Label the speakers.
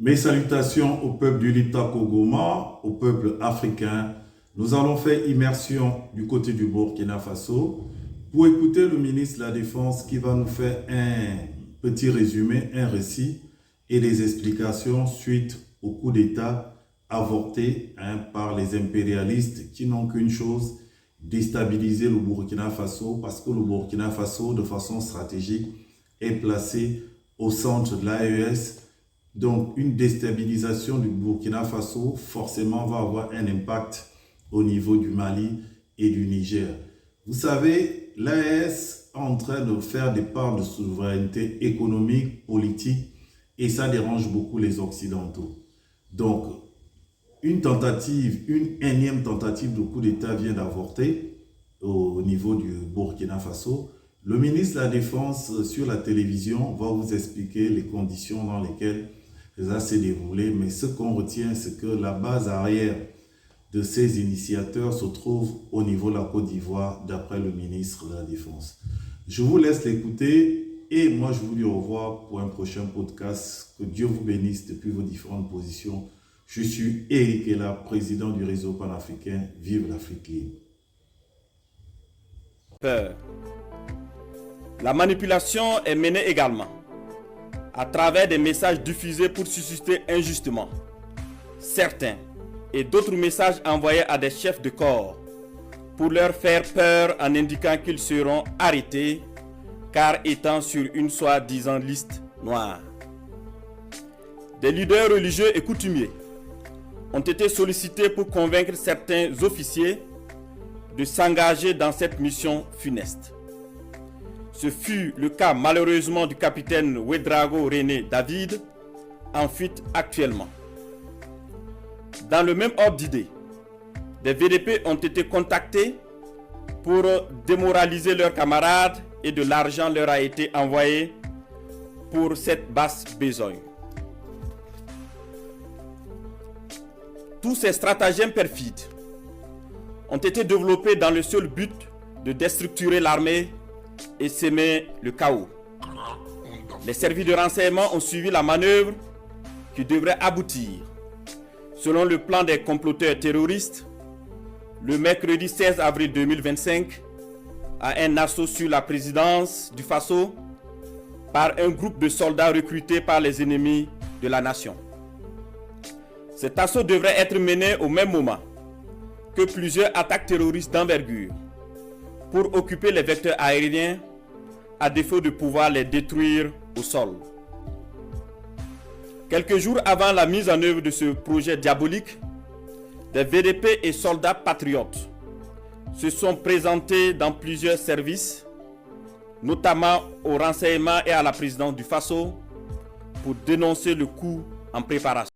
Speaker 1: Mes salutations au peuple du Liptako-Goma, au peuple africain. Nous allons faire immersion du côté du Burkina Faso pour écouter le ministre de la Défense qui va nous faire un petit résumé, un récit et des explications suite au coup d'État avorté par les impérialistes qui n'ont qu'une chose, déstabiliser le Burkina Faso parce que le Burkina Faso, de façon stratégique, est placé au centre de l'AES. Donc, une déstabilisation du Burkina Faso, forcément, va avoir un impact au niveau du Mali et du Niger. Vous savez, l'AES est en train de faire des parts de souveraineté économique, politique, et ça dérange beaucoup les Occidentaux. Donc, une énième tentative de coup d'État vient d'avorter au niveau du Burkina Faso. Le ministre de la Défense sur la télévision va vous expliquer les conditions dans lesquelles ça s'est déroulé. Mais ce qu'on retient, c'est que la base arrière de ces initiateurs se trouve au niveau de la Côte d'Ivoire, d'après le ministre de la Défense. Je vous laisse l'écouter et moi je vous dis au revoir pour un prochain podcast. Que Dieu vous bénisse depuis vos différentes positions. Je suis Eric Ella, président du réseau panafricain. Vive l'Afrique libre.
Speaker 2: Peur. La manipulation est menée également à travers des messages diffusés pour susciter injustement certains et d'autres messages envoyés à des chefs de corps pour leur faire peur en indiquant qu'ils seront arrêtés car étant sur une soi-disant liste noire. Des leaders religieux et coutumiers ont été sollicités pour convaincre certains officiers de s'engager dans cette mission funeste. Ce fut le cas malheureusement du capitaine Ouédraogo René David, en fuite actuellement. Dans le même ordre d'idée, des VDP ont été contactés pour démoraliser leurs camarades et de l'argent leur a été envoyé pour cette basse besogne. Tous ces stratagèmes perfides ont été développés dans le seul but de déstructurer l'armée et s'aimer le chaos. Les services de renseignement ont suivi la manœuvre qui devrait aboutir, selon le plan des comploteurs terroristes, le mercredi 16 avril 2025, à un assaut sur la présidence du Faso par un groupe de soldats recrutés par les ennemis de la nation. Cet assaut devrait être mené au même moment que plusieurs attaques terroristes d'envergure pour occuper les vecteurs aériens à défaut de pouvoir les détruire au sol. Quelques jours avant la mise en œuvre de ce projet diabolique, des VDP et soldats patriotes se sont présentés dans plusieurs services, notamment au renseignement et à la présidence du Faso, pour dénoncer le coup en préparation.